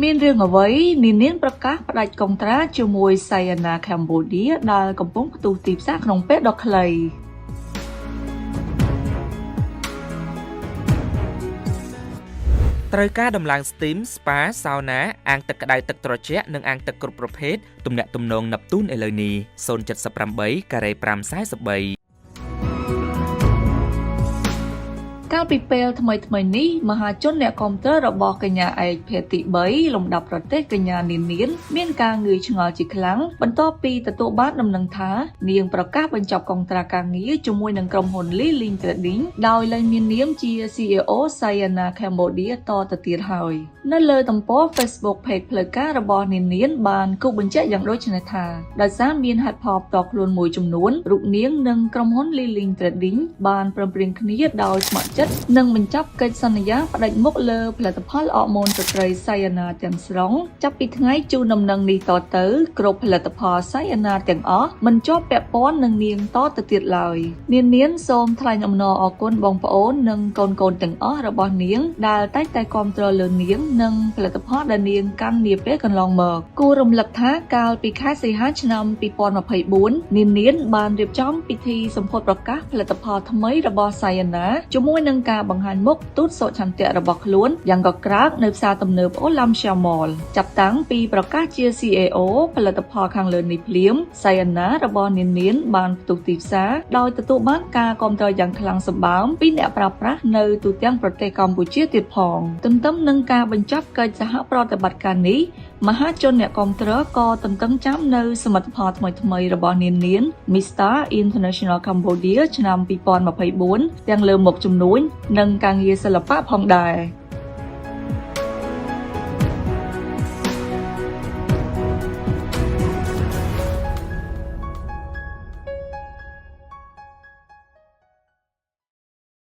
មានរឿងអ្វីនានាប្រកាសផ្ដាច់កុងត្រាជាមួយ Sayana Cambodia ដែលកំពុងផ្ទុះទីផ្សារក្នុងពេលដ៏ខ្លីត្រូវការដំឡើង Steam Spa Sauna អាងទឹកក្តៅទឹកត្រជាក់និងអាងទឹកគ្រប់ប្រភេទទំនាក់ទំនង Neptune ឥឡូវនេះ078 ការ៉េ543កាលពីពេលថ្មីនេះមហាជនអ្នកគាំទ្ររបស់កញ្ញាឯកភេទទី3លំដាប់ប្រទេសកញ្ញានានមានការងឿយឆ្ងល់ជាខ្លាំងបន្ទាប់ពីទទួលបានដំណឹងថានាងប្រកាសបញ្ចប់កុងត្រាការងារជាមួយនឹងក្រុមហ៊ុន Liling Trading ដោយលែងមាននាមជា CEO Sayana Cambodia តទៅទៀតហើយនៅលើទំព័រ Facebook Page ផ្លូវការរបស់នានបានគូបញ្ជាក់យ៉ាងដូចនេះថាដោយសារមានហេតុផលផ្ទាល់ខ្លួនមួយចំនួនរូបនាងនិងក្រុមហ៊ុន Liling Trading បានព្រមព្រៀងគ្នាដោយស្ម័គ្រចិត្តនឹងបញ្ចប់កិច្ចសន្យាផ្ដាច់មុខលើផលិតផលអរម៉ូនស្ត្រី Sayana ទាំងស្រុងចាប់ពីថ្ងៃជូនដំណឹងនេះតទៅគ្រប់ផលិតផល Sayana ទាំងអស់មិនជាប់ពាក់ព័ន្ធនឹងនាងតទៅទៀតឡើយនាងសូមថ្លែងអំណរអគុណបងប្អូននិងកូនទាំងអស់របស់នាងដែលតែងតែគាំទ្រលើនាងនិងផលិតផលដែលនាងកាន់នាពេលកន្លងមកគួររំលឹកថាកាលពីខែសីហាឆ្នាំ2024នាងបានរៀបចំពិធីសម្ពោធប្រកាសផលិតផលថ្មីរបស់ Sayana ជាមួយនឹងការបង្ហាញមុខទូតសុឆន្ទៈរបស់ខ្លួនយ៉ាងកក្រើកនៅផ្សារទំនើប Olamsia Mall ចាប់តាំងពីប្រកាសជា CEO ផលិតផលខាងលើនេះភ្លាម Sayana របស់នាងបានផ្ទុះទីផ្សារដោយទទួលបានការគាំទ្រយ៉ាងខ្លាំងសម្បើមពីអ្នកប្រើប្រាស់នៅទូទាំងប្រទេសកម្ពុជាទៀតផងទន្ទឹមនឹងការបញ្ចប់កិច្ចសហប្រតិបត្តិការនេះមហាជនអ្នកគាំទ្រក៏ទន្ទឹងចាំនៅសមិទ្ធផលថ្មីៗរបស់នាង Mr International Cambodia ឆ្នាំ2024ទាំងលើមុខជំនួញនិងការងារសិល្បៈផងដែរ